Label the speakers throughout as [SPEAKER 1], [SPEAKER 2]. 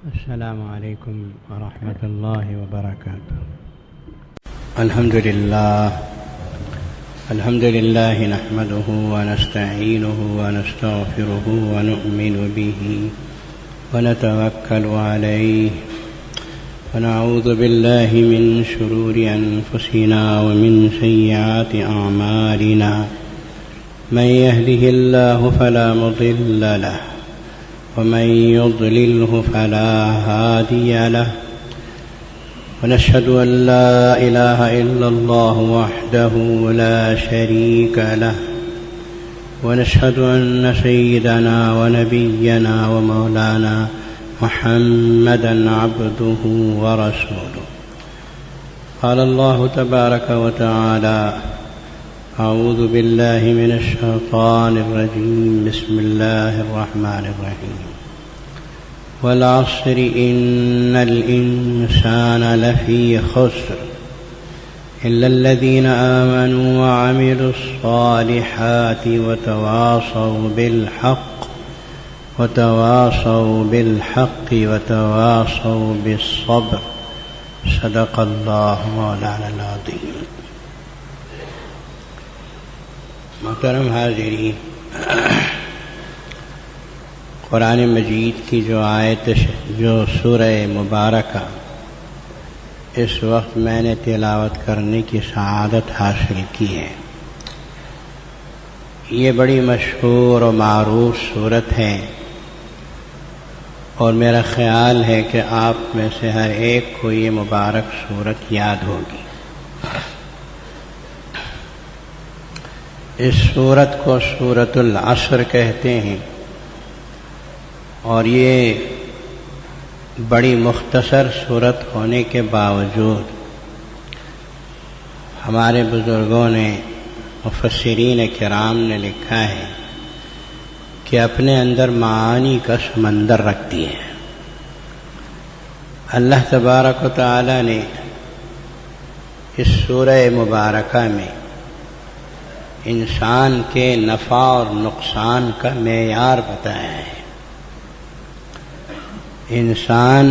[SPEAKER 1] السلام علیکم ورحمۃ اللہ وبرکاتہ۔ الحمد للہ نحمده ونستعینه ونستغفره ونؤمن به ونتوکل علیہ ونعوذ باللہ من شرور انفسنا ومن سیئات اعمالنا من يهده الله فلا مضل له ومن يضلله فلا هادي له ونشهد أن لا إله إلا الله وحده لا شريك له ونشهد أن سيدنا ونبينا ومولانا محمدا عبده ورسوله قال الله تبارك وتعالى أعوذ بالله من الشيطان الرجيم بسم الله الرحمن الرحيم والعصر إن الإنسان لفي خسر إلا الذين آمنوا وعملوا الصالحات وتواصوا بالحق وتواصوا بالصبر صدق الله مولانا العظيم۔ محترم حاضرین، قرآن مجید کی جو آیت جو سورہ مبارکہ اس وقت میں نے تلاوت کرنے کی سعادت حاصل کی ہے، یہ بڑی مشہور و معروف سورت ہے، اور میرا خیال ہے کہ آپ میں سے ہر ایک کو یہ مبارک سورت یاد ہوگی۔ اس سورت کو سورۃ العصر کہتے ہیں، اور یہ بڑی مختصر سورت ہونے کے باوجود ہمارے بزرگوں نے، مفسرین کرام نے لکھا ہے کہ اپنے اندر معانی کا سمندر رکھتی ہے۔ اللہ تبارک و تعالی نے اس سورہ مبارکہ میں انسان کے نفع اور نقصان کا معیار بتایا ہے، انسان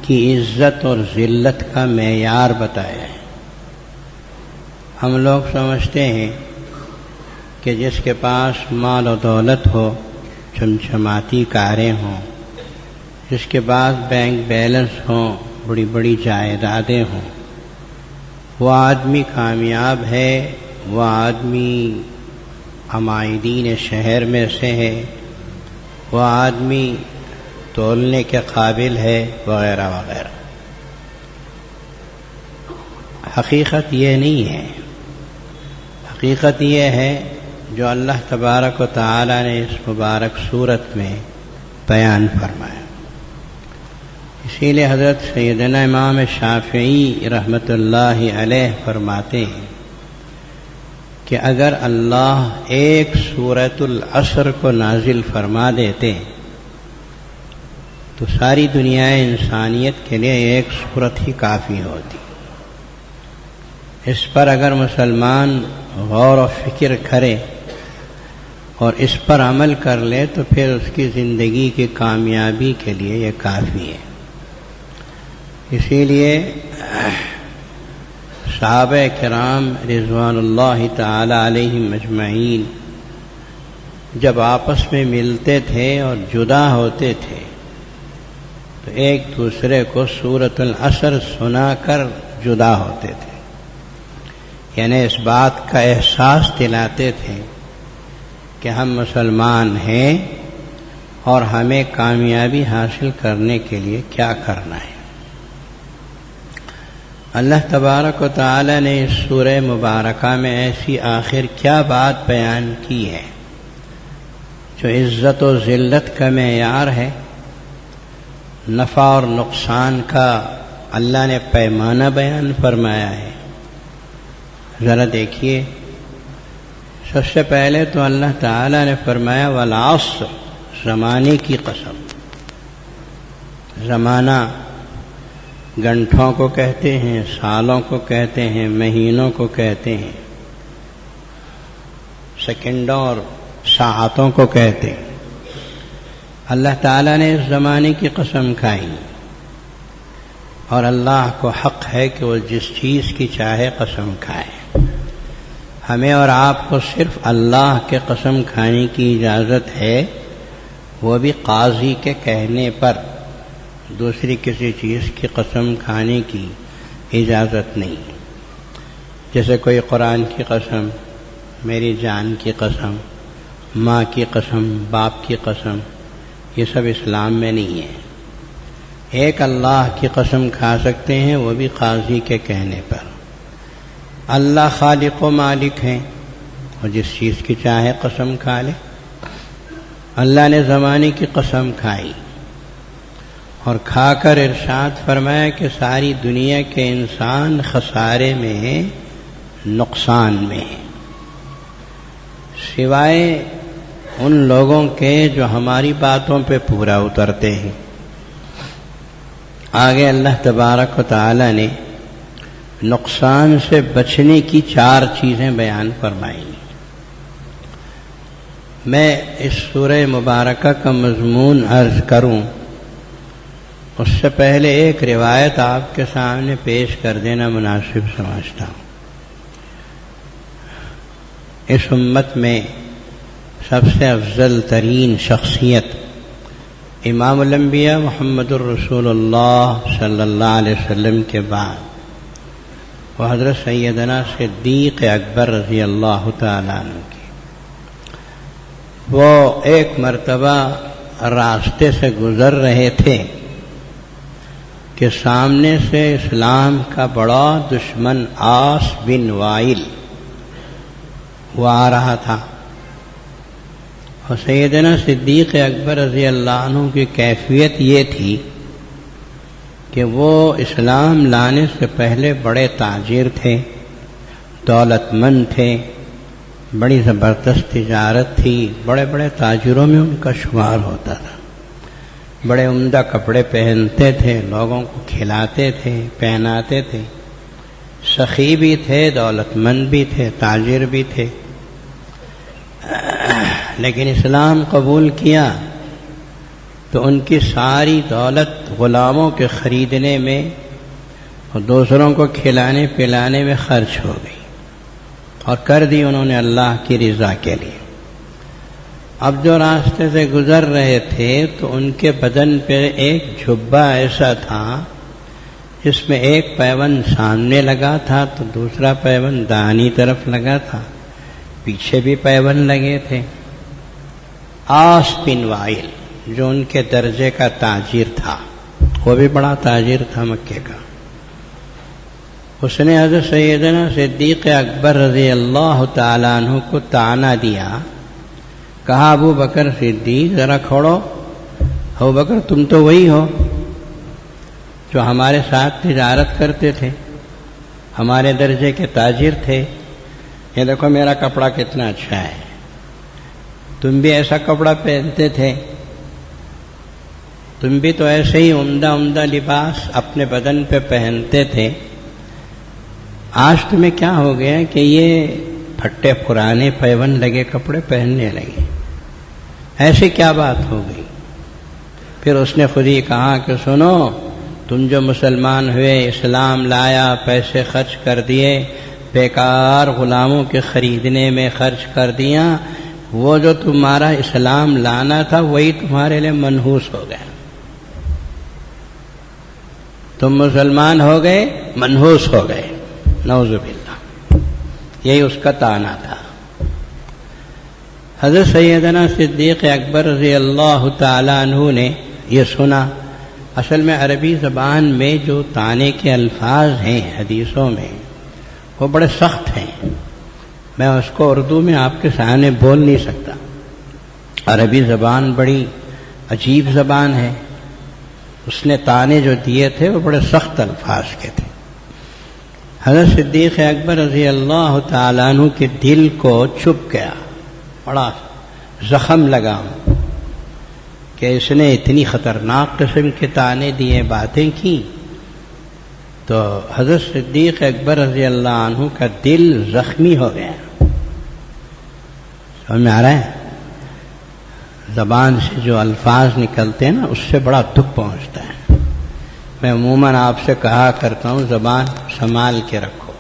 [SPEAKER 1] کی عزت اور ذلت کا معیار بتایا ہے۔ ہم لوگ سمجھتے ہیں کہ جس کے پاس مال و دولت ہو، چمچماتی کاریں ہوں، جس کے پاس بینک بیلنس ہوں، بڑی بڑی جائیدادیں ہوں، وہ آدمی کامیاب ہے، وہ آدمی عمائدین شہر میں سے ہے، وہ آدمی تولنے کے قابل ہے، وغیرہ وغیرہ۔ حقیقت یہ نہیں ہے، حقیقت یہ ہے جو اللہ تبارک و تعالی نے اس مبارک صورت میں بیان فرمایا۔ اسی لیے حضرت سیدنا امام شافعی رحمۃ اللہ علیہ فرماتے ہیں کہ اگر اللہ ایک سورۃ العصر کو نازل فرما دیتے تو ساری دنیا انسانیت کے لیے ایک سورت ہی کافی ہوتی۔ اس پر اگر مسلمان غور و فکر کرے اور اس پر عمل کر لے تو پھر اس کی زندگی کی کامیابی کے لیے یہ کافی ہے۔ اسی لیے صحابہ کرام رضوان اللہ تعالی علیہم اجمعین جب آپس میں ملتے تھے اور جدا ہوتے تھے تو ایک دوسرے کو سورۃ العصر سنا کر جدا ہوتے تھے، یعنی اس بات کا احساس دلاتے تھے کہ ہم مسلمان ہیں اور ہمیں کامیابی حاصل کرنے کے لیے کیا کرنا ہے۔ اللہ تبارک و تعالی نے اس سورہ مبارکہ میں ایسی آخر کیا بات بیان کی ہے جو عزت و ذلت کا معیار ہے، نفع اور نقصان کا اللہ نے پیمانہ بیان فرمایا ہے۔ ذرا دیکھیے، سب سے پہلے تو اللہ تعالی نے فرمایا والعصر، زمانے کی قسم۔ زمانہ گھنٹوں کو کہتے ہیں، سالوں کو کہتے ہیں، مہینوں کو کہتے ہیں، سیکنڈوں اور ساعتوں کو کہتے ہیں۔ اللہ تعالیٰ نے اس زمانے کی قسم کھائی، اور اللہ کو حق ہے کہ وہ جس چیز کی چاہے قسم کھائے۔ ہمیں اور آپ کو صرف اللہ کے قسم کھانے کی اجازت ہے، وہ بھی قاضی کے کہنے پر، دوسری کسی چیز کی قسم کھانے کی اجازت نہیں۔ جیسے کوئی قرآن کی قسم، میری جان کی قسم، ماں کی قسم، باپ کی قسم، یہ سب اسلام میں نہیں ہے۔ ایک اللہ کی قسم کھا سکتے ہیں، وہ بھی قاضی کے کہنے پر۔ اللہ خالق و مالک ہیں، اور جس چیز کی چاہے قسم کھا لے۔ اللہ نے زمانے کی قسم کھائی اور کھا کر ارشاد فرمایا کہ ساری دنیا کے انسان خسارے میں ہیں، نقصان میں ہیں، سوائے ان لوگوں کے جو ہماری باتوں پہ پورا اترتے ہیں۔ آگے اللہ تبارک و تعالی نے نقصان سے بچنے کی 4 چیزیں بیان فرمائی۔ میں اس سورہ مبارکہ کا مضمون عرض کروں اس سے پہلے ایک روایت آپ کے سامنے پیش کر دینا مناسب سمجھتا ہوں۔ اس امت میں سب سے افضل ترین شخصیت امام الانبیاء محمد الرسول اللہ صلی اللہ علیہ وسلم کے بعد وہ حضرت سیدنا صدیق اکبر رضی اللہ تعالیٰ عنہ کی۔ وہ ایک مرتبہ راستے سے گزر رہے تھے کہ سامنے سے اسلام کا بڑا دشمن عاص بن وائل وہ آ رہا تھا، اور سیدنا صدیق اکبر رضی اللہ عنہ کی کیفیت یہ تھی کہ وہ اسلام لانے سے پہلے بڑے تاجر تھے، دولت مند تھے، بڑی زبردست تجارت تھی، بڑے بڑے تاجروں میں ان کا شمار ہوتا تھا، بڑے عمدہ کپڑے پہنتے تھے، لوگوں کو کھلاتے تھے، پہناتے تھے، سخی بھی تھے، دولت مند بھی تھے، تاجر بھی تھے۔ لیکن اسلام قبول کیا تو ان کی ساری دولت غلاموں کے خریدنے میں اور دوسروں کو کھلانے پلانے میں خرچ ہو گئی، اور کر دی انہوں نے اللہ کی رضا کے لیے۔ اب جو راستے سے گزر رہے تھے تو ان کے بدن پہ ایک جھبا ایسا تھا جس میں ایک پیوند سامنے لگا تھا تو دوسرا پیوند داہنی طرف لگا تھا، پیچھے بھی پیوند لگے تھے۔ عاص بن وائل جو ان کے درجے کا تاجر تھا، وہ بھی بڑا تاجر تھا مکے کا، اس نے حضرت سیدنا صدیق اکبر رضی اللہ تعالیٰ عنہ کو طعنہ دیا، کہا ابو بکر صدیق ذرا کھڑو، ابو بکر تم تو وہی ہو جو ہمارے ساتھ تجارت کرتے تھے، ہمارے درجے کے تاجر تھے، یہ دیکھو میرا کپڑا کتنا اچھا ہے، تم بھی ایسا کپڑا پہنتے تھے، تم بھی تو ایسے ہی عمدہ عمدہ لباس اپنے بدن پہ پہنتے تھے، آج تمہیں کیا ہو گیا کہ یہ پھٹے پرانے پیوند لگے کپڑے پہننے لگے، ایسی کیا بات ہو گئی؟ پھر اس نے خود ہی کہا کہ سنو، تم جو مسلمان ہوئے، اسلام لایا، پیسے خرچ کر دیے، بیکار غلاموں کے خریدنے میں خرچ کر دیا، وہ جو تمہارا اسلام لانا تھا وہی تمہارے لیے منحوس ہو گیا، تم مسلمان ہو گئے، منحوس ہو گئے، نعوذ باللہ، یہی اس کا طعنہ تھا۔ حضرت سیدنا صدیق اکبر رضی اللہ تعالیٰ عنہ نے یہ سنا۔ اصل میں عربی زبان میں جو طعنے کے الفاظ ہیں حدیثوں میں وہ بڑے سخت ہیں، میں اس کو اردو میں آپ کے سامنے بول نہیں سکتا، عربی زبان بڑی عجیب زبان ہے، اس نے طعنے جو دیے تھے وہ بڑے سخت الفاظ کے تھے۔ حضرت صدیق اکبر رضی اللہ تعالیٰ عنہ کے دل کو چھپ گیا، بڑا زخم لگا کہ اس نے اتنی خطرناک قسم کے طعنے دیے، باتیں کی، تو حضرت صدیق اکبر رضی اللہ عنہ کا دل زخمی ہو گیا، سمجھ میں آ رہا ہے؟ زبان سے جو الفاظ نکلتے ہیں نا اس سے بڑا دکھ پہنچتا ہے۔ میں عموماً آپ سے کہا کرتا ہوں زبان سنبھال کے رکھو،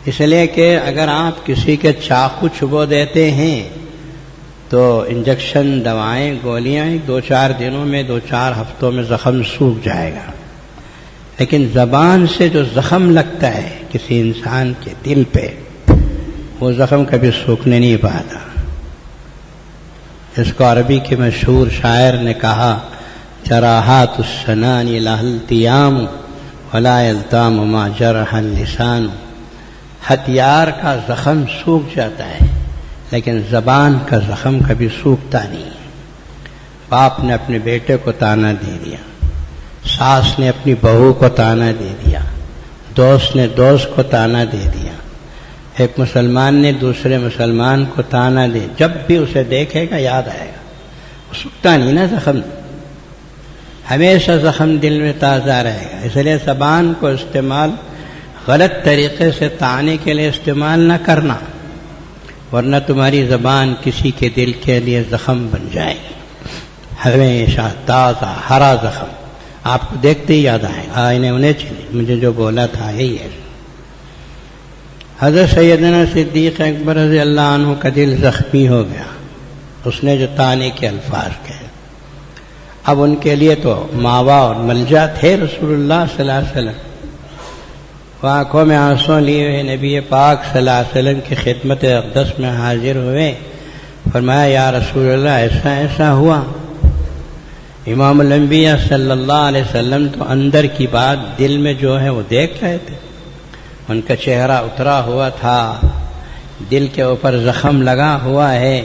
[SPEAKER 1] اس لیے کہ اگر آپ کسی کے چاقو چبو دیتے ہیں تو انجیکشن، دوائیں، گولیاں 2-4 دنوں میں 2-4 ہفتوں میں زخم سوکھ جائے گا، لیکن زبان سے جو زخم لگتا ہے کسی انسان کے دل پہ وہ زخم کبھی سوکھنے نہیں پاتا۔ اس کو عربی کے مشہور شاعر نے کہا، جراحات السنان لها التیام ولا یلتام ما جرح اللسان۔ ہتھیار کا زخم سوکھ جاتا ہے لیکن زبان کا زخم کبھی سوکھتا نہیں۔ باپ نے اپنے بیٹے کو طعنہ دے دیا، ساس نے اپنی بہو کو طعنہ دے دیا، دوست نے دوست کو طعنہ دے دیا، ایک مسلمان نے دوسرے مسلمان کو طعنہ دے، جب بھی اسے دیکھے گا یاد آئے گا، وہ سکتا نہیں نا زخم، ہمیشہ زخم دل میں تازہ رہے گا۔ اس لیے زبان کو استعمال غلط طریقے سے طعنے کے لیے استعمال نہ کرنا، ورنہ تمہاری زبان کسی کے دل کے لیے زخم بن جائے گی، ہمیشہ تازہ ہرا زخم، آپ کو دیکھتے ہی یاد آئے گا، انہیں مجھے جو بولا تھا یہی ہے۔ حضرت سیدنا صدیق اکبر رضی اللہ عنہ کا دل زخمی ہو گیا، اس نے جو طعنے کے الفاظ کہے۔ اب ان کے لیے تو ماوا اور ملجا تھے رسول اللہ صلی اللہ علیہ وسلم، وہ آنکھوں میں آنسو لیے ہوئے نبی پاک صلی اللہ علیہ وسلم کی خدمت اقدس میں حاضر ہوئے، فرمایا یا رسول اللہ ایسا ایسا ہوا۔ امام الانبیاء صلی اللہ علیہ وسلم تو اندر کی بات دل میں جو ہے وہ دیکھ رہے تھے، ان کا چہرہ اترا ہوا تھا، دل کے اوپر زخم لگا ہوا ہے۔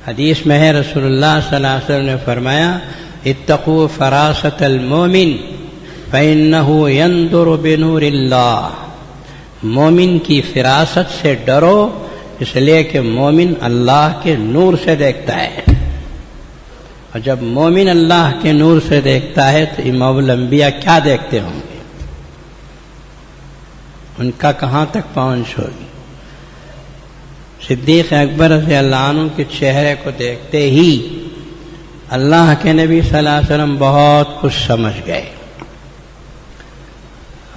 [SPEAKER 1] حدیث میں ہے رسول اللہ صلی اللہ علیہ وسلم نے فرمایا اتقوا فراست المومن فإنه ينظر بنور اللہ، مومن کی فراست سے ڈرو اس لیے کہ مومن اللہ کے نور سے دیکھتا ہے، اور جب مومن اللہ کے نور سے دیکھتا ہے تو امام الانبیاء کیا دیکھتے ہوں گے، ان کا کہاں تک پہنچ ہوگی۔ صدیق اکبر رضی اللہ عنہ کے چہرے کو دیکھتے ہی اللہ کے نبی صلی اللہ علیہ وسلم بہت کچھ سمجھ گئے،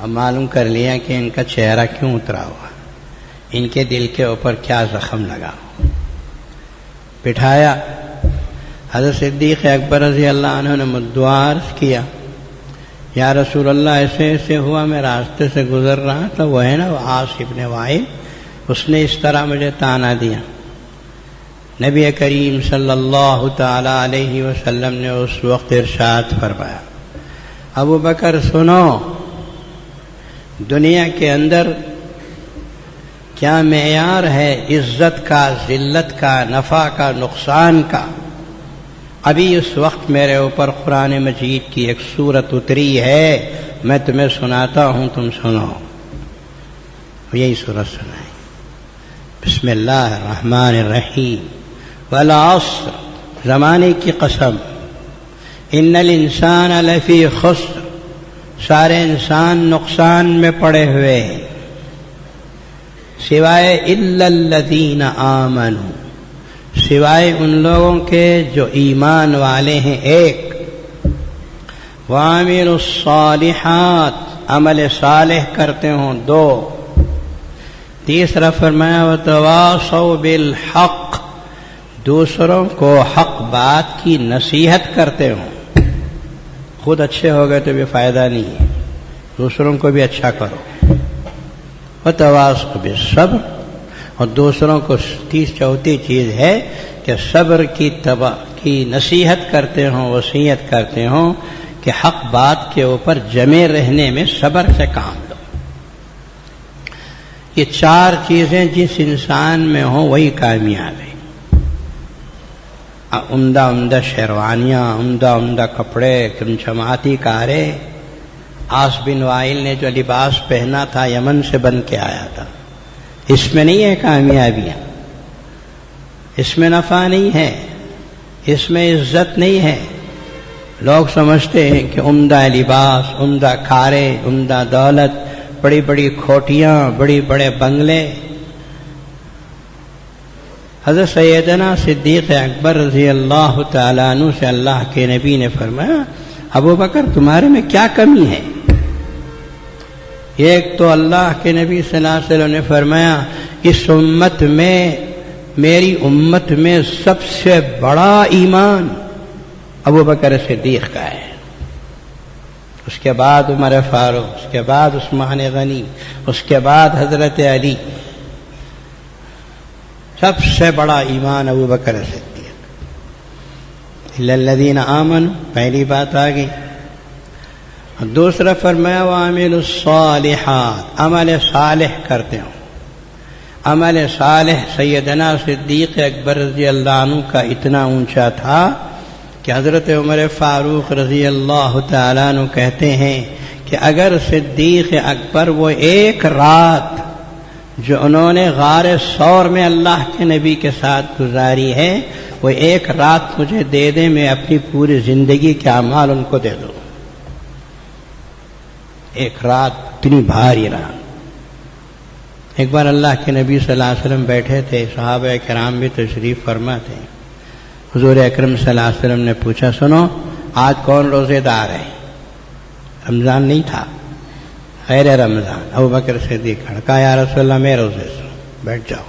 [SPEAKER 1] اب معلوم کر لیا کہ ان کا چہرہ کیوں اترا ہوا، ان کے دل کے اوپر کیا زخم لگا۔ بٹھایا، حضرت صدیق اکبر رضی اللہ عنہ نے دعا عرض کیا، یا رسول اللہ ایسے ایسے ہوا، میں راستے سے گزر رہا تھا، وہ ہے نا وہ عاص ابن وائل، اس نے اس طرح مجھے طعنہ دیا۔ نبی کریم صلی اللہ تعالی علیہ وسلم نے اس وقت ارشاد فرمایا، ابو بکر سنو، دنیا کے اندر کیا معیار ہے عزت کا، ذلت کا، نفع کا، نقصان کا؟ ابھی اس وقت میرے اوپر قرآن مجید کی ایک سورت اتری ہے، میں تمہیں سناتا ہوں، تم سنو۔ یہی سورت سنائی، بسم اللہ الرحمن الرحیم، والعصر، زمانے کی قسم، ان الانسان لفی خسر، سارے انسان نقصان میں پڑے ہوئے ہیں، سوائے الا الذین آمنوا، سوائے ان لوگوں کے جو ایمان والے ہیں، ایک، وعملوا الصالحات، عمل صالح کرتے ہوں، دو، تیسرا فرمایا وتواصوا بالحق، دوسروں کو حق بات کی نصیحت کرتے ہوں، خود اچھے ہو گئے تو بھی فائدہ نہیں ہے، دوسروں کو بھی اچھا کرو، وتواصوا بالصبر، اور دوسروں کو چوتھی چیز ہے کہ صبر کی نصیحت کرتے ہوں، وصیت کرتے ہوں کہ حق بات کے اوپر جمے رہنے میں صبر سے کام لو۔ یہ چار چیزیں جس انسان میں ہوں وہی کامیاب ہے۔ عمدہ عمدہ شیروانیاں، عمدہ عمدہ کپڑے، چمچماتی کاریں، عاص بن وائل نے جو لباس پہنا تھا یمن سے بن کے آیا تھا، اس میں نہیں ہے کامیابیاں، اس میں نفع نہیں ہے، اس میں عزت نہیں ہے۔ لوگ سمجھتے ہیں کہ عمدہ لباس، عمدہ کاریں، عمدہ دولت، بڑی بڑی کھوٹیاں، بڑے بڑے بنگلے، حضرت سیدنا صدیق اکبر رضی اللہ تعالیٰ عنہ سے اللہ کے نبی نے فرمایا ابو بکر تمہارے میں کیا کمی ہے؟ ایک تو اللہ کے نبی صلی اللہ علیہ وسلم نے فرمایا اس امت میں میری امت میں سب سے بڑا ایمان ابو بکر صدیق کا ہے، اس کے بعد عمر فاروق، اس کے بعد عثمان غنی، اس کے بعد حضرت علی، سب سے بڑا ایمان ابو بکر صدیق۔ الا الذین آمنوا، پہلی بات آ گئی۔ دوسرا فرمایا وعملوا الصالحات، عمل صالح کرتے ہوں۔ عمل صالح سیدنا صدیق اکبر رضی اللہ عنہ کا اتنا اونچا تھا کہ حضرت عمر فاروق رضی اللہ تعالیٰ عنہ کہتے ہیں کہ اگر صدیق اکبر وہ ایک رات جو انہوں نے غار ثور میں اللہ کے نبی کے ساتھ گزاری ہے وہ ایک رات مجھے دے دیں، میں اپنی پوری زندگی کے اعمال ان کو دے دوں۔ ایک رات اتنی بھاری رات۔ ایک بار اللہ کے نبی صلی اللہ علیہ وسلم بیٹھے تھے، صحابہ کرام بھی تشریف فرما تھے۔ حضور اکرم صلی اللہ علیہ وسلم نے پوچھا سنو آج کون روزے دار ہے؟ رمضان نہیں تھا، غیر رمضان۔ ابو بکر صدیق کھڑا، کہا یا رسول اللہ میں روزے سے ہوں، بیٹھ جاؤ۔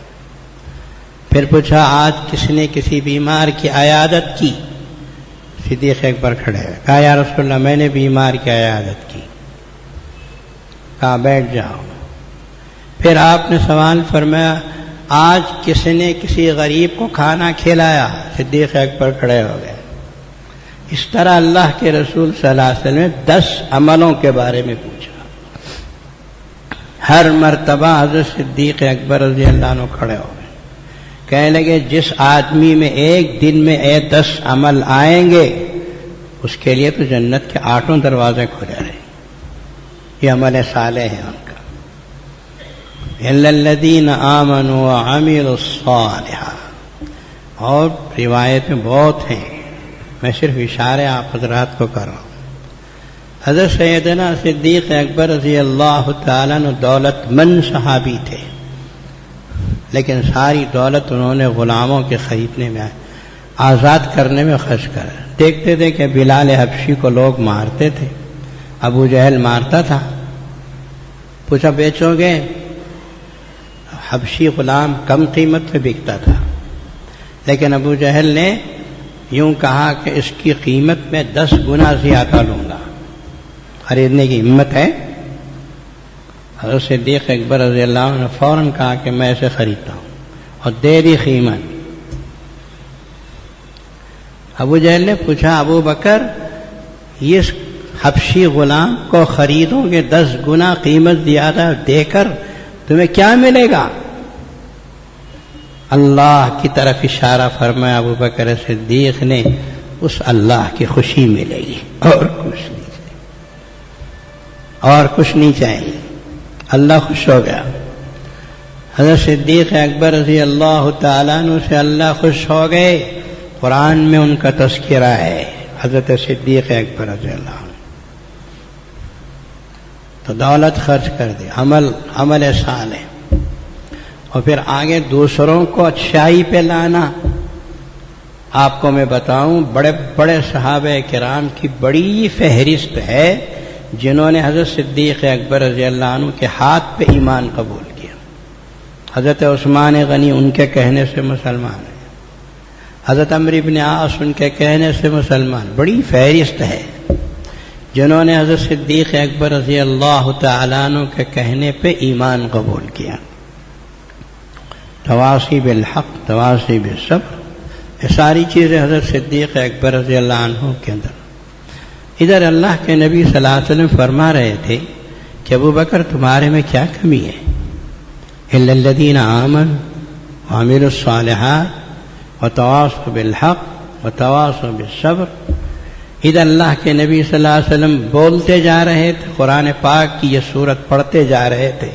[SPEAKER 1] پھر پوچھا آج کس نے کسی بیمار کی عیادت کی؟ صدیق اکبر کھڑے ہوئے، کہا یا رسول اللہ میں نے بیمار کی عیادت کی۔ کہا بیٹھ جاؤ۔ پھر آپ نے سوال فرمایا آج کس نے کسی غریب کو کھانا کھلایا؟ صدیق اکبر کھڑے ہو گئے۔ اس طرح اللہ کے رسول صلی اللہ علیہ وسلم نے 10 عملوں کے بارے میں پوچھا۔ ہر مرتبہ حضرت صدیق اکبر رضی اللہ عنہ کھڑے ہو گئے، کہنے لگے جس آدمی میں ایک دن میں 10 عمل آئیں گے اس کے لیے تو جنت کے 8 دروازے کھلے رہے۔ یہ عمل صالح ہے ان کا۔ الا الذین آمنوا وعملوا الصالحات، اور روایتیں بہت ہیں، میں صرف اشارے آپ حضرات کو کر رہا ہوں۔ حضرت سیدنا صدیق اکبر رضی اللہ تعالیٰ عنہ دولت مند صحابی تھے، لیکن ساری دولت انہوں نے غلاموں کے خریدنے میں آزاد کرنے میں خرچ کرا۔ دیکھتے تھے کہ بلال حبشی کو لوگ مارتے تھے، ابو جہل مارتا تھا، پوچھا بیچو گے؟ حبشی غلام کم قیمت پہ بکتا تھا، لیکن ابو جہل نے یوں کہا کہ اس کی قیمت میں 10 گنا زیادہ لوں گا، خریدنے کی ہمت ہے؟ حضرت صدیق اکبر رضی اللہ عنہ نے فوراً کہا کہ میں اسے خریدتا ہوں، اور دے دی قیمت۔ ابو جہل نے پوچھا ابو بکر یہ حبشی غلام کو خریدو گے 10 گنا قیمت زیادہ دے کر تمہیں کیا ملے گا؟ اللہ کی طرف اشارہ فرمایا ابو بکر صدیق نے، اس اللہ کی خوشی ملے گی اور کچھ نہیں چاہیے، اور کچھ نہیں چاہیے۔ اللہ خوش ہو گیا۔ حضرت صدیق اکبر رضی اللہ تعالیٰ عنہ سے اللہ خوش ہو گئے۔ قرآن میں ان کا تذکرہ ہے، حضرت صدیق اکبر رضی اللہ عنہ۔ تو دولت خرچ کر دی، عمل صالح، اور پھر آگے دوسروں کو اچھائی پہ لانا۔ آپ کو میں بتاؤں بڑے بڑے صحابہ کرام کی بڑی فہرست ہے جنہوں نے حضرت صدیق اکبر رضی اللہ عنہ کے ہاتھ پہ ایمان قبول کیا۔ حضرت عثمان غنی ان کے کہنے سے مسلمان ہے، حضرت عمرو بن عاص ان کے کہنے سے مسلمان، بڑی فہرست ہے جنہوں نے حضرت صدیق اکبر رضی اللہ تعالیٰ عنہ کے کہنے پہ ایمان قبول کیا۔ تواصی بالحق، تواصی بالصبر، یہ ساری چیزیں حضرت صدیق اکبر رضی اللہ عنہ کے اندر۔ ادھر اللہ کے نبی صلی اللہ علیہ وسلم فرما رہے تھے کہ ابو بکر تمہارے میں کیا کمی ہے؟ الا الذین آمنوا وعملوا الصالحات وتواصوا بالحق وتواصوا بالصبر۔ ادھر اللہ کے نبی صلی اللہ علیہ وسلم بولتے جا رہے تھے، قرآن پاک کی یہ سورت پڑھتے جا رہے تھے،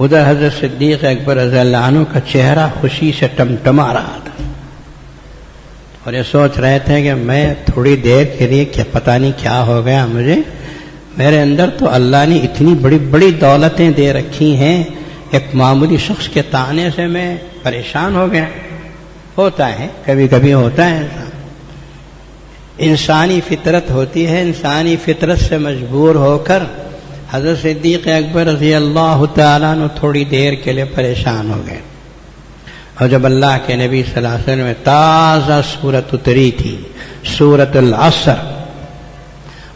[SPEAKER 1] ادھر حضرت صدیق اکبر رضی اللہ عنہ کا چہرہ خوشی سے ٹمٹما رہا تھا، اور یہ سوچ رہے تھے کہ میں تھوڑی دیر کے لیے کیا پتہ نہیں کیا ہو گیا مجھے، میرے اندر تو اللہ نے اتنی بڑی بڑی دولتیں دے رکھی ہیں، ایک معمولی شخص کے طعنے سے میں پریشان ہو گیا۔ ہوتا ہے، کبھی کبھی ہوتا ہے ایسا، انسانی فطرت ہوتی ہے، انسانی فطرت سے مجبور ہو کر حضرت صدیق اکبر رضی اللہ تعالیٰ عنہ تھوڑی دیر کے لیے پریشان ہو گئے، اور جب اللہ کے نبی صلی اللہ علیہ وسلم میں تازہ سورت اتری تھی، سورت العصر،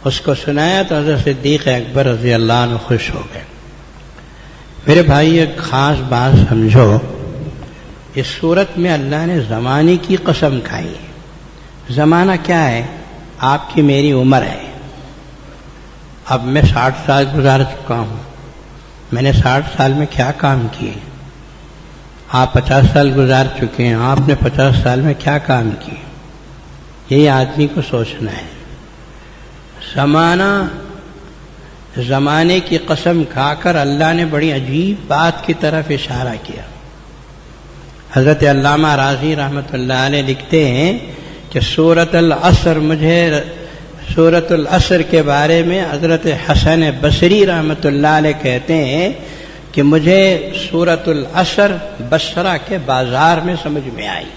[SPEAKER 1] اس کو سنایا تو حضرت صدیق اکبر رضی اللہ عنہ خوش ہو گئے۔ میرے بھائی ایک خاص بات سمجھو، اس صورت میں اللہ نے زمانے کی قسم کھائی ہے۔ زمانہ کیا ہے؟ آپ کی میری عمر ہے۔ اب میں 60 سال گزار چکا ہوں، میں نے 60 سال میں کیا کام کیے؟ آپ 50 سال گزار چکے ہیں، آپ نے 50 سال میں کیا کام کیے؟ یہی آدمی کو سوچنا ہے۔ زمانے کی قسم کھا کر اللہ نے بڑی عجیب بات کی طرف اشارہ کیا۔ حضرت علامہ راضی رحمۃ اللہ علیہ لکھتے ہیں کہ سورۃ العصر، مجھے سورۃ العصر کے بارے میں حضرت حسن بصری رحمۃ اللہ علیہ کہتے ہیں کہ مجھے سورۃ العصر بصرہ کے بازار میں سمجھ میں آئی۔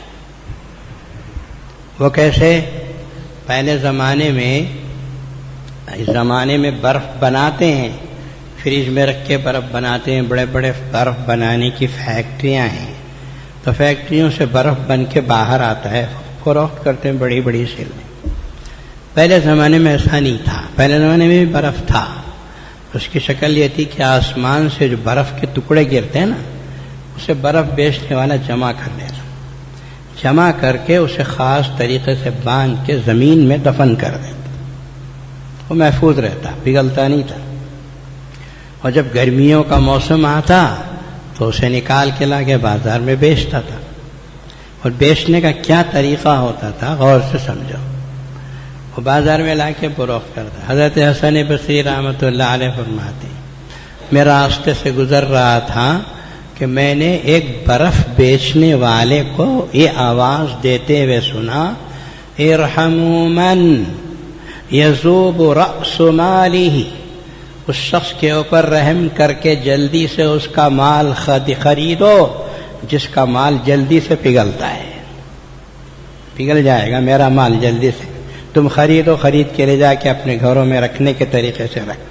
[SPEAKER 1] وہ کیسے؟ پہلے زمانے میں برف بناتے ہیں، فریج میں رکھ کے برف بناتے ہیں، بڑے بڑے برف بنانے کی فیکٹریاں ہیں، تو فیکٹریوں سے برف بن کے باہر آتا ہے، فروخت کرتے ہیں بڑی بڑی سیل میں۔ پہلے زمانے میں ایسا نہیں تھا، پہلے زمانے میں بھی برف تھا، اس کی شکل یہ تھی کہ آسمان سے جو برف کے ٹکڑے گرتے ہیں نا، اسے برف بیچنے والا جمع کر لیتا، جمع کر کے اسے خاص طریقے سے باندھ کے زمین میں دفن کر دیتا، وہ محفوظ رہتا، پگھلتا نہیں تھا۔ اور جب گرمیوں کا موسم آتا تو اسے نکال کے لا کے بازار میں بیچتا تھا۔ اور بیچنے کا کیا طریقہ ہوتا تھا، غور سے سمجھو۔ وہ بازار میں لا کے فروخت کرتا۔ حضرت حسن بصری رحمۃ اللہ علیہ فرماتے ہیں، میں راستے سے گزر رہا تھا کہ میں نے ایک برف بیچنے والے کو یہ آواز دیتے ہوئے سنا، ارحموا من یذوب رأس مالہ، اس شخص کے اوپر رحم کر کے جلدی سے اس کا مال خریدو جس کا مال جلدی سے پگھلتا ہے، پگھل جائے گا میرا مال جلدی سے، تم خریدو، خرید کے لے جا کے اپنے گھروں میں رکھنے کے طریقے سے رکھ،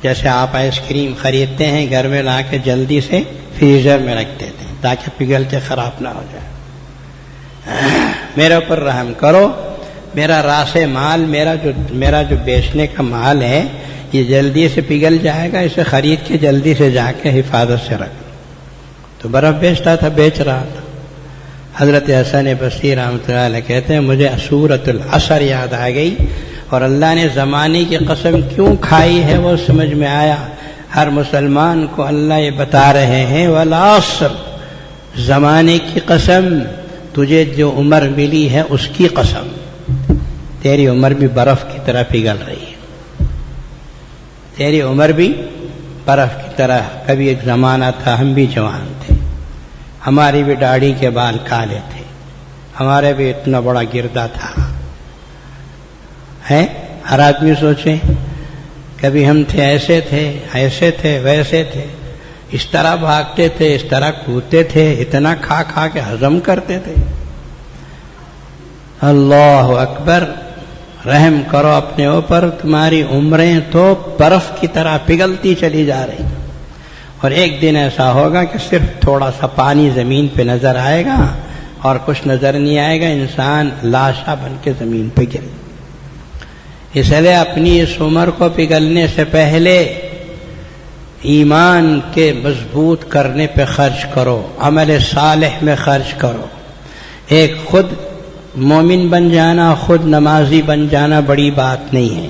[SPEAKER 1] جیسے آپ آئس کریم خریدتے ہیں گھر میں لا کے جلدی سے فریزر میں رکھ دیتے ہیں تاکہ پگھل کے خراب نہ ہو جائے۔ میرے اوپر رحم کرو، میرا راس مال، میرا جو بیچنے کا مال ہے یہ جلدی سے پگھل جائے گا، اسے خرید کے جلدی سے جا کے حفاظت سے رکھ۔ تو برف بیچتا تھا، بیچ رہا تھا۔ حضرت حسن بصری رحمۃ اللہ علیہ کہتے ہیں مجھے سورۃ العصر یاد آ گئی، اور اللہ نے زمانے کی قسم کیوں کھائی ہے وہ سمجھ میں آیا۔ ہر مسلمان کو اللہ یہ بتا رہے ہیں والعصر، زمانے کی قسم، تجھے جو عمر ملی ہے اس کی قسم، تیری عمر بھی برف کی طرح پگھل رہی ہے، تیری عمر بھی برف کی طرح۔ کبھی ایک زمانہ تھا ہم بھی جوان تھے، ہماری بھی داڑھی کے بال کالے تھے، ہمارے بھی اتنا بڑا گردہ تھا، ہے ہر آدمی سوچے کبھی ہم تھے، ایسے تھے ویسے تھے، اس طرح بھاگتے تھے، اس طرح کودتے تھے، اتنا کھا کھا کے ہضم کرتے تھے۔ اللہ اکبر، رحم کرو اپنے اوپر، تمہاری عمریں تو برف کی طرح پگھلتی چلی جا رہی، اور ایک دن ایسا ہوگا کہ صرف تھوڑا سا پانی زمین پہ نظر آئے گا اور کچھ نظر نہیں آئے گا، انسان لاشا بن کے زمین پہ گرے۔ اس لیے اپنی اس عمر کو پگھلنے سے پہلے ایمان کے مضبوط کرنے پہ خرچ کرو، عمل صالح میں خرچ کرو۔ ایک خود مومن بن جانا، خود نمازی بن جانا بڑی بات نہیں ہے،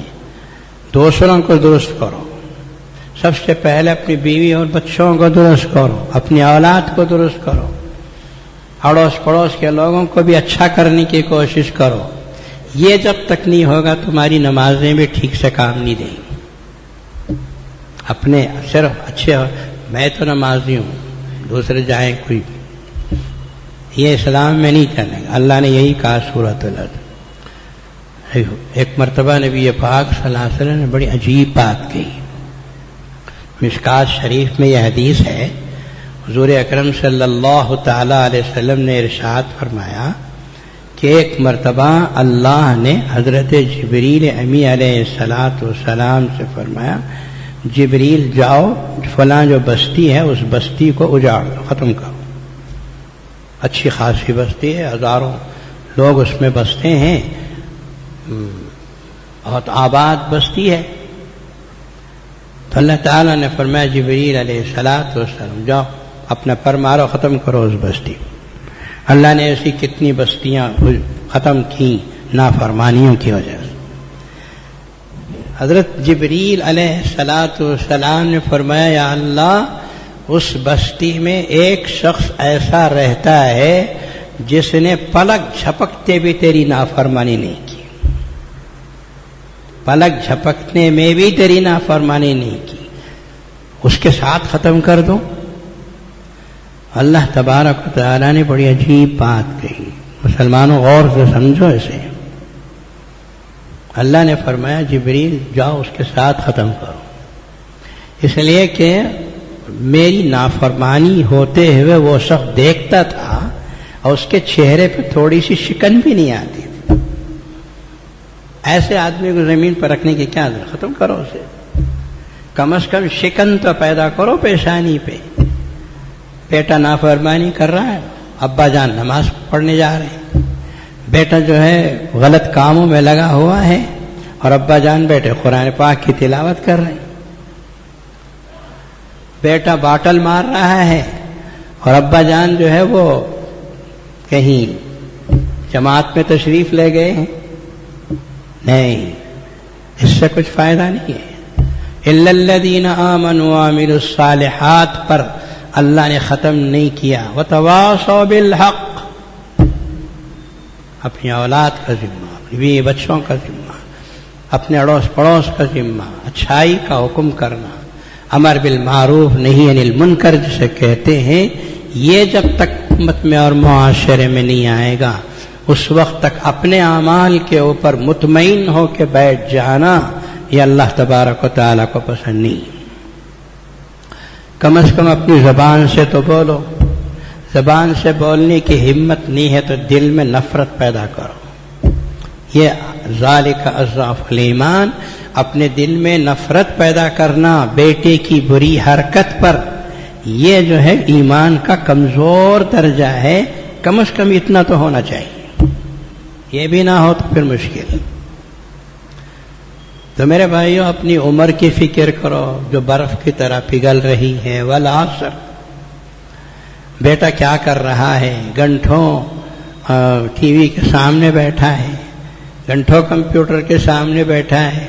[SPEAKER 1] دوسروں کو درست کرو۔ سب سے پہلے اپنی بیوی اور بچوں کو درست کرو، اپنی اولاد کو درست کرو، اڑوس پڑوس کے لوگوں کو بھی اچھا کرنے کی کوشش کرو۔ یہ جب تک نہیں ہوگا تمہاری نمازیں بھی ٹھیک سے کام نہیں دیں گی۔ اپنے صرف اچھے میں تو نمازی ہوں، دوسرے جائیں کوئی، یہ اسلام میں نہیں کرنے گا۔ اللہ نے یہی کہا سورۃ العصر۔ ایک مرتبہ نبی پاک صلی اللہ علیہ وسلم نے بڑی عجیب بات کہی، مشکات شریف میں یہ حدیث ہے، حضور اکرم صلی اللہ تعالی علیہ وسلم نے ارشاد فرمایا کہ ایک مرتبہ اللہ نے حضرت جبریل امی علیہ السلام سے فرمایا جبریل جاؤ فلاں جو بستی ہے اس بستی کو اجاڑ دو، ختم کرو. اچھی خاصی بستی ہے، ہزاروں لوگ اس میں بستے ہیں، بہت آباد بستی ہے. تو اللہ تعالیٰ نے فرمایا جبریل علیہ السلام جاؤ اپنا پر مارو، ختم کرو اس بستی کو. اللہ نے ایسی کتنی بستیاں ختم کی نافرمانیوں کی وجہ سے. حضرت جبریل علیہ السلام نے فرمایا یا اللہ اس بستی میں ایک شخص ایسا رہتا ہے جس نے پلک جھپکتے بھی تیری نافرمانی نہیں کی، پلک جھپکنے میں بھی تیری نافرمانی نہیں کی، اس کے ساتھ ختم کر دو. اللہ تبارک و تعالیٰ نے بڑی عجیب بات کہی، مسلمانوں غور سے سمجھو اسے. اللہ نے فرمایا جبریل جاؤ اس کے ساتھ ختم کرو، اس لیے کہ میری نافرمانی ہوتے ہوئے وہ شخص دیکھتا تھا اور اس کے چہرے پہ تھوڑی سی شکن بھی نہیں آتی تھی. ایسے آدمی کو زمین پر رکھنے کی کیا ضرورت، ختم کرو اسے. کم از کم شکن تو پیدا کرو پیشانی پہ. بیٹا نافرمانی کر رہا ہے، ابا جان نماز پڑھنے جا رہے ہیں، بیٹا جو ہے غلط کاموں میں لگا ہوا ہے اور ابا جان بیٹے قرآن پاک کی تلاوت کر رہے ہیں. بیٹا باٹل مار رہا ہے اور ابا جان جو ہے وہ کہیں جماعت میں تشریف لے گئے ہیں. نہیں، اس سے کچھ فائدہ نہیں ہے. الا الذین آمنوا وعملوا الصالحات پر اللہ نے ختم نہیں کیا. وتواصوا بالحق، اپنی اولاد کا ذمہ، بیوی بچوں کا ذمہ، اپنے اڑوس پڑوس کا ذمہ، اچھائی کا حکم کرنا، امر بالمعروف نہیں عن المنکر جسے کہتے ہیں، یہ جب تک امت میں اور معاشرے میں نہیں آئے گا اس وقت تک اپنے اعمال کے اوپر مطمئن ہو کے بیٹھ جانا یہ اللہ تبارک و تعالیٰ کو پسند نہیں. کم از کم اپنی زبان سے تو بولو. زبان سے بولنے کی ہمت نہیں ہے تو دل میں نفرت پیدا کرو. یہ ذالک اضعف الایمان، اپنے دل میں نفرت پیدا کرنا بیٹے کی بری حرکت پر، یہ جو ہے ایمان کا کمزور درجہ ہے. کم از کم اتنا تو ہونا چاہیے. یہ بھی نہ ہو تو پھر مشکل. تو میرے بھائیو اپنی عمر کی فکر کرو جو برف کی طرح پگھل رہی ہے. والعصر، بیٹا کیا کر رہا ہے؟ گھنٹوں ٹی وی کے سامنے بیٹھا ہے، گھنٹوں کمپیوٹر کے سامنے بیٹھا ہے،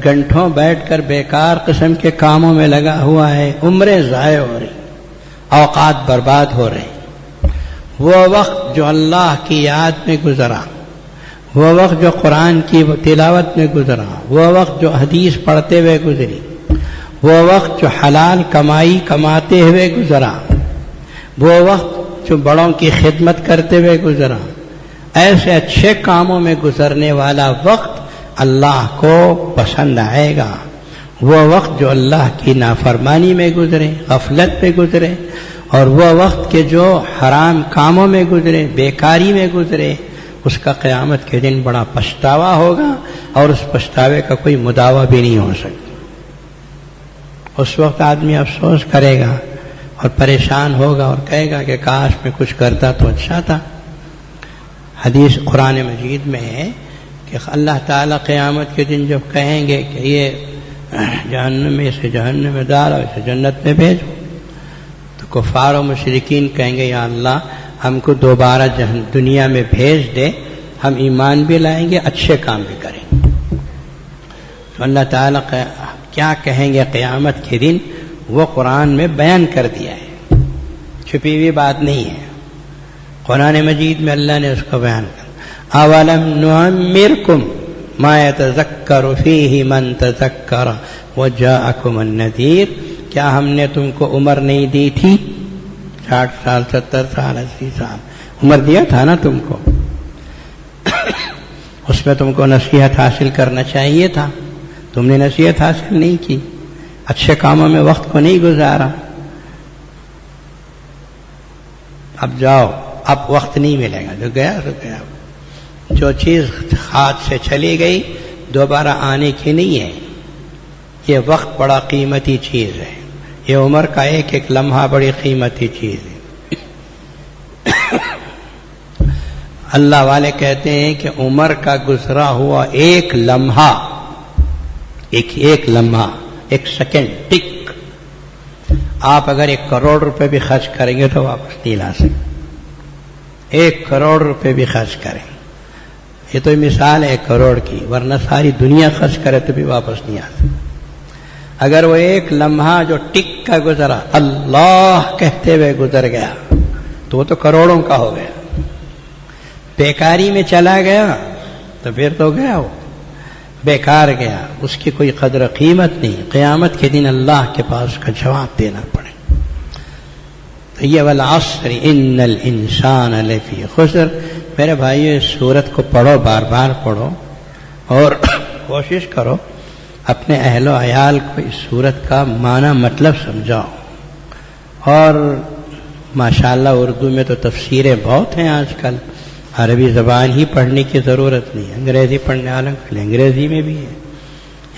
[SPEAKER 1] گھنٹوں بیٹھ کر بیکار قسم کے کاموں میں لگا ہوا ہے. عمریں ضائع ہو رہی، اوقات برباد ہو رہے. وہ وقت جو اللہ کی یاد میں گزرا، وہ وقت جو قرآن کی تلاوت میں گزرا، وہ وقت جو حدیث پڑھتے ہوئے گزری، وہ وقت جو حلال کمائی کماتے ہوئے گزرا، وہ وقت جو بڑوں کی خدمت کرتے ہوئے گزرا، ایسے اچھے کاموں میں گزرنے والا وقت اللہ کو پسند آئے گا. وہ وقت جو اللہ کی نافرمانی میں گزرے، غفلت میں گزرے، اور وہ وقت کے جو حرام کاموں میں گزرے، بیکاری میں گزرے، اس کا قیامت کے دن بڑا پچھتاوا ہوگا اور اس پچھتاوے کا کوئی مداوع بھی نہیں ہو سکتا. اس وقت آدمی افسوس کرے گا اور پریشان ہوگا اور کہے گا کہ کاش میں کچھ کرتا تو اچھا تھا. حدیث قرآن مجید میں ہے کہ اللہ تعالیٰ قیامت کے دن جب کہیں گے کہ یہ جہنم میں سے جہنم میں ڈالو، اسے جنت میں بھیجو، تو کفار و مشرکین کہیں گے یا اللہ ہم کو دوبارہ دنیا میں بھیج دے، ہم ایمان بھی لائیں گے، اچھے کام بھی کریں گے. تو اللہ تعالیٰ کیا کہیں گے قیامت کے دن وہ قرآن میں بیان کر دیا ہے، چھپی ہوئی بات نہیں ہے. قرآن مجید میں اللہ نے اس کو بیان کر اولم نعمرکم ما یتذکر فیہ من تذکر وجاءکم النذیر، کیا ہم نے تم کو عمر نہیں دی تھی؟ 60 سال 70 سال 80 سال عمر دیا تھا نا تم کو. اس میں تم کو نصیحت حاصل کرنا چاہیے تھا، تم نے نصیحت حاصل نہیں کی، اچھے کاموں میں وقت کو نہیں گزارا. اب جاؤ، اب وقت نہیں ملے گا، جو گیا تو گیا. جو چیز ہاتھ سے چلی گئی دوبارہ آنے کی نہیں ہے. یہ وقت بڑا قیمتی چیز ہے، یہ عمر کا ایک ایک لمحہ بڑی قیمتی چیز ہے. اللہ والے کہتے ہیں کہ عمر کا گزرا ہوا ایک لمحہ، ایک لمحہ، ایک سیکنڈ، ٹک، آپ اگر 1 کروڑ روپے بھی خرچ کریں گے تو واپس نہیں لا سکتے. 1 کروڑ روپے بھی خرچ کریں، یہ تو مثال ہے 1 کروڑ کی، ورنہ ساری دنیا خرچ کرے تو بھی واپس نہیں آ سکتے. اگر وہ ایک لمحہ جو ٹک کا گزرا اللہ کہتے ہوئے گزر گیا تو وہ تو کروڑوں کا ہو گیا. بیکاری میں چلا گیا تو پھر تو گیا، وہ بیکار گیا، اس کی کوئی قدر و قیمت نہیں. قیامت کے دن اللہ کے پاس اس کا جواب دینا پڑے. تو یہ والعصر ان الانسان لفی خسر. میرے بھائیو، اس سورت کو پڑھو، بار بار پڑھو، اور کوشش کرو اپنے اہل و عیال کو اس سورت کا معنی مطلب سمجھاؤ. اور ماشاءاللہ اردو میں تو تفسیریں بہت ہیں آج کل، عربی زبان ہی پڑھنے کی ضرورت نہیں، انگریزی پڑھنے والوں کے لیے انگریزی میں بھی ہے.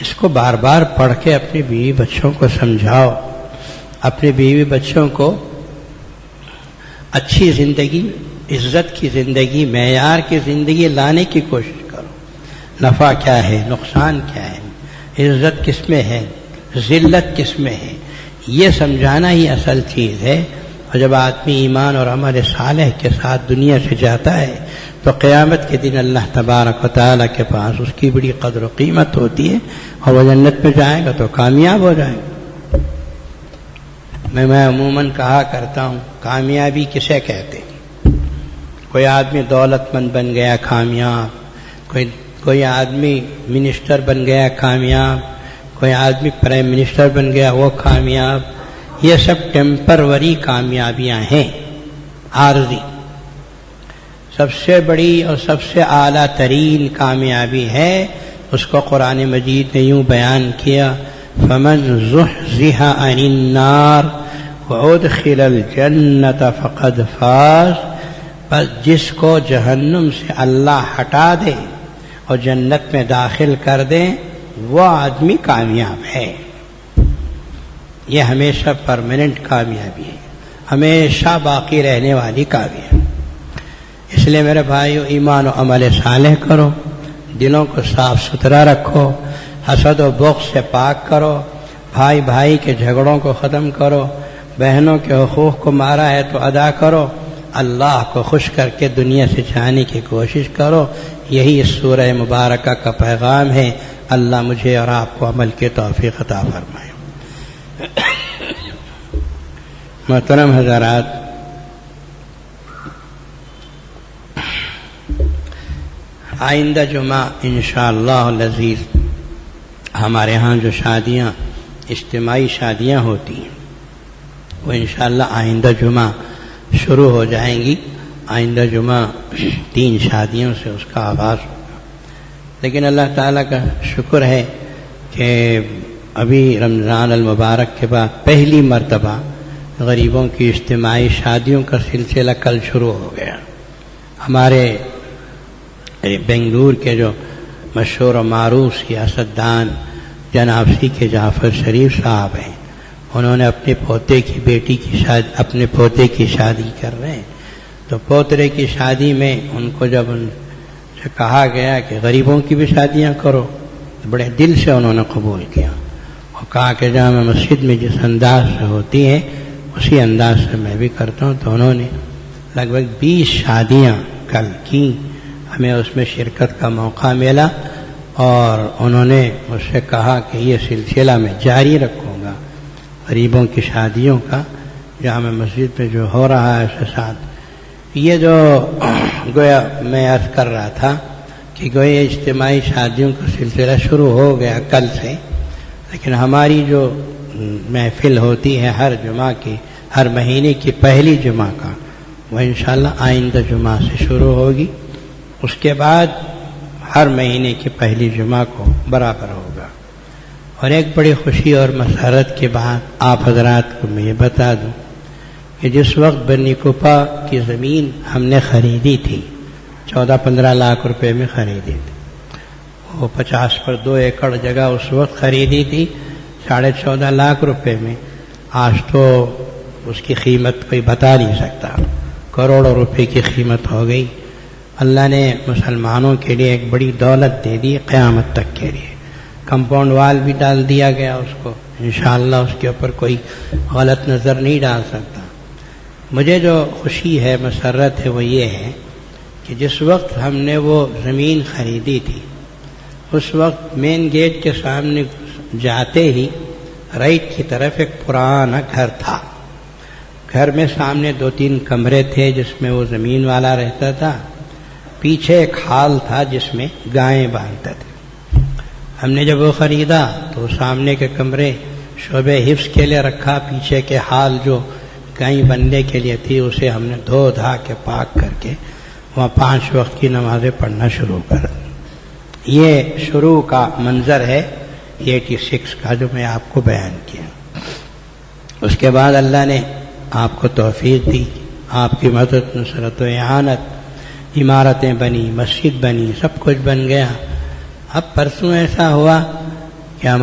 [SPEAKER 1] اس کو بار بار پڑھ کے اپنی بیوی بچوں کو سمجھاؤ، اپنے بیوی بچوں کو اچھی زندگی، عزت کی زندگی، معیار کی زندگی لانے کی کوشش کرو. نفع کیا ہے، نقصان کیا ہے، عزت کس میں ہے، ذلت کس میں ہے، یہ سمجھانا ہی اصل چیز ہے. اور جب آدمی ایمان اور عمل صالح کے ساتھ دنیا سے جاتا ہے تو قیامت کے دن اللہ تبارک و تعالیٰ کے پاس اس کی بڑی قدر و قیمت ہوتی ہے، اور وہ جنت میں جائے گا تو کامیاب ہو جائے گا. میں عموماً کہا کرتا ہوں، کامیابی کسے کہتے ہیں؟ کوئی آدمی دولت مند بن گیا کامیاب، کوئی آدمی منسٹر بن گیا کامیاب، کوئی آدمی پرائم منسٹر بن گیا وہ کامیاب. یہ سب ٹیمپروری کامیابیاں ہیں، عارضی. سب سے بڑی اور سب سے اعلیٰ ترین کامیابی ہے، اس کو قرآن مجید نے یوں بیان کیا، فمن زحزح عن النار وادخل الجنت فقد فاز. بس جس کو جہنم سے اللہ ہٹا دے اور جنت میں داخل کر دے وہ آدمی کامیاب ہے. یہ ہمیشہ پرماننٹ کامیابی ہے، ہمیشہ باقی رہنے والی کامیابی. اس لیے میرے بھائیو، ایمان و عمل صالح کرو، دلوں کو صاف ستھرا رکھو، حسد و بغض سے پاک کرو، بھائی بھائی کے جھگڑوں کو ختم کرو، بہنوں کے حقوق کو مارا ہے تو ادا کرو، اللہ کو خوش کر کے دنیا سے جانے کی کوشش کرو. یہی اس سورہ مبارکہ کا پیغام ہے. اللہ مجھے اور آپ کو عمل کے توفیق عطا فرمائے. محترم حضرات، آئندہ جمعہ انشاءاللہ العزیز ہمارے ہاں جو شادیاں، اجتماعی شادیاں ہوتی ہیں، وہ انشاءاللہ آئندہ جمعہ شروع ہو جائیں گی. آئندہ جمعہ 3 شادیوں سے اس کا آغاز ہوگا. لیکن اللہ تعالیٰ کا شکر ہے کہ ابھی رمضان المبارک کے بعد پہلی مرتبہ غریبوں کی اجتماعی شادیوں کا سلسلہ کل شروع ہو گیا. ہمارے بنگلور کے جو مشہور و معروف سیاستدان جناب سی کے جعفر شریف صاحب ہیں، انہوں نے اپنے پوتے کی بیٹی کی شادی، اپنے پوتے کی شادی کر رہے ہیں. تو پوترے کی شادی میں ان کو جب ان سے کہا گیا کہ غریبوں کی بھی شادیاں کرو تو بڑے دل سے انہوں نے قبول کیا اور کہا کہ جامع مسجد میں جس انداز سے ہوتی ہے اسی انداز سے میں بھی کرتا ہوں. تو انہوں نے لگ بھگ 20 شادیاں کل کی. ہمیں اس میں شرکت کا موقع ملا اور انہوں نے مجھ سے کہا کہ یہ سلسلہ میں جاری رکھوں گا غریبوں کی شادیوں کا جامع مسجد میں جو ہو رہا ہے اس کے ساتھ. یہ جو گویا میں عرض کر رہا تھا کہ گویا اجتماعی شادیوں کا سلسلہ شروع ہو گیا کل سے، لیکن ہماری جو محفل ہوتی ہے ہر جمعہ کی، ہر مہینے کی پہلی جمعہ کا، وہ انشاءاللہ آئندہ جمعہ سے شروع ہوگی. اس کے بعد ہر مہینے کی پہلی جمعہ کو برابر ہوگا. اور ایک بڑی خوشی اور مسرت کے بعد آپ حضرات کو میں یہ بتا دوں کہ جس وقت بنی کوپا کی زمین ہم نے خریدی تھی 14-15 لاکھ روپے میں خریدی تھی، وہ 50 پر 2 ایکڑ جگہ اس وقت خریدی تھی 14.5 لاکھ روپے میں. آج تو اس کی قیمت کوئی بتا نہیں سکتا، کروڑوں روپے کی قیمت ہو گئی. اللہ نے مسلمانوں کے لیے ایک بڑی دولت دے دی قیامت تک کے لیے. کمپاؤنڈ وال بھی ڈال دیا گیا اس کو، انشاءاللہ اس کے اوپر کوئی غلط نظر نہیں ڈال سکتا. مجھے جو خوشی ہے، مسرت ہے، وہ یہ ہے کہ جس وقت ہم نے وہ زمین خریدی تھی اس وقت مین گیٹ کے سامنے جاتے ہی رائٹ کی طرف ایک پرانا گھر تھا. گھر میں سامنے 2-3 کمرے تھے جس میں وہ زمین والا رہتا تھا. پیچھے ایک ہال تھا جس میں گائیں باندھتے تھے. ہم نے جب وہ خریدا تو سامنے کے کمرے شعبہ حفظ کے لیے رکھا، پیچھے کے ہال جو گائیں بننے کے لیے تھی اسے ہم نے دھو دھا کے پاک کر کے وہاں 5 وقت کی نمازیں پڑھنا شروع کر. یہ شروع کا منظر ہے 86 کا جو میں آپ کو بیان کیا. اس کے بعد اللہ نے آپ کو توفیق دی، آپ کی مدد، نصرت و اعانت، عمارتیں بنی، مسجد بنی، سب کچھ بن گیا. اب پرسوں ایسا ہوا کہ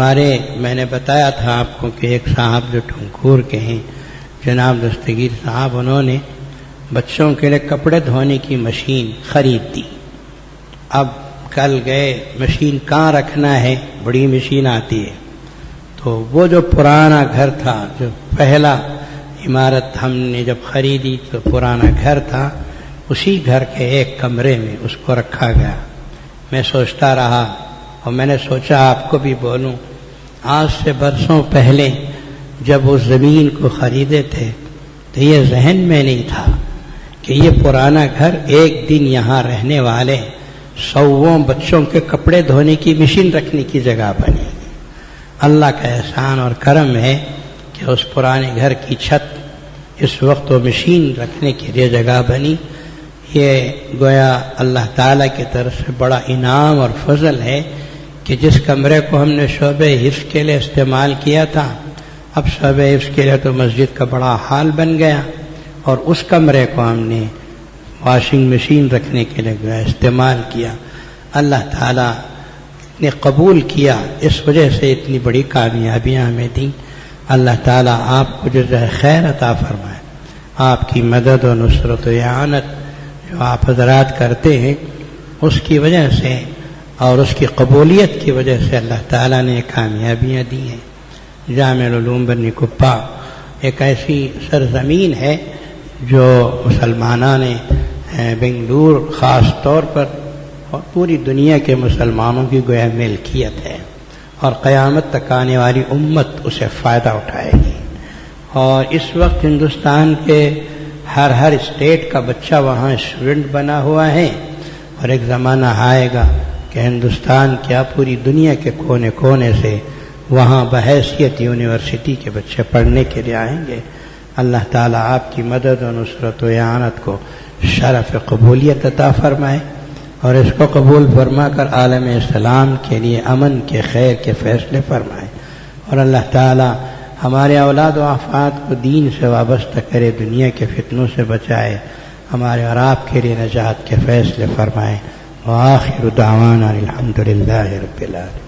[SPEAKER 1] میں نے بتایا تھا آپ کو کہ ایک صاحب جو ٹھنکور کے ہیں جناب دستگیر صاحب، انہوں نے بچوں کے لیے کپڑے دھونے کی مشین خرید دی. اب کل گئے، مشین کہاں رکھنا ہے، بڑی مشین آتی ہے. تو وہ جو پرانا گھر تھا، جو پہلا عمارت ہم نے جب خریدی تو پرانا گھر تھا، اسی گھر کے ایک کمرے میں اس کو رکھا گیا. میں سوچتا رہا اور میں نے سوچا آپ کو بھی بولوں. آج سے برسوں پہلے جب اس زمین کو خریدے تھے تو یہ ذہن میں نہیں تھا کہ یہ پرانا گھر ایک دن یہاں رہنے والے 100 بچوں کے کپڑے دھونے کی مشین رکھنے کی جگہ بنی. اللہ کا احسان اور کرم ہے کہ اس پرانے گھر کی چھت اس وقت وہ مشین رکھنے کے لیے جگہ بنی. یہ گویا اللہ تعالیٰ کی طرف سے بڑا انعام اور فضل ہے کہ جس کمرے کو ہم نے شعبہ حفظ کے لیے استعمال کیا تھا، اب شعبہ حفظ کے لیے تو مسجد کا بڑا حال بن گیا، اور اس کمرے کو ہم نے واشنگ مشین رکھنے کے لیے استعمال کیا. اللہ تعالیٰ نے قبول کیا، اس وجہ سے اتنی بڑی کامیابیاں ہمیں دیں. اللہ تعالیٰ آپ کو جزائے خیر عطا فرمائے. آپ کی مدد و نصرت و اعانت جو آپ حضرات کرتے ہیں اس کی وجہ سے اور اس کی قبولیت کی وجہ سے اللہ تعالیٰ نے کامیابیاں دی ہیں. جامع العلوم بنی کوپا ایک ایسی سرزمین ہے جو مسلمانوں نے بنگلور خاص طور پر اور پوری دنیا کے مسلمانوں کی گویا ملکیت ہے، اور قیامت تک آنے والی امت اسے فائدہ اٹھائے گی. اور اس وقت ہندوستان کے ہر اسٹیٹ کا بچہ وہاں اسٹوڈنٹ بنا ہوا ہے، اور ایک زمانہ آئے گا کہ ہندوستان کیا پوری دنیا کے کونے کونے سے وہاں بحیثیت یونیورسٹی کے بچے پڑھنے کے لیے آئیں گے. اللہ تعالیٰ آپ کی مدد و نصرت و اعانت کو شرف قبولیت عطا فرمائے، اور اس کو قبول فرما کر عالم اسلام کے لیے امن کے خیر کے فیصلے فرمائے. اور اللہ تعالیٰ ہمارے اولاد و افراد کو دین سے وابستہ کرے، دنیا کے فتنوں سے بچائے، ہمارے اور آپ کے لیے نجات کے فیصلے فرمائے. وآخر دعوانا الحمد للہ رب العالمین.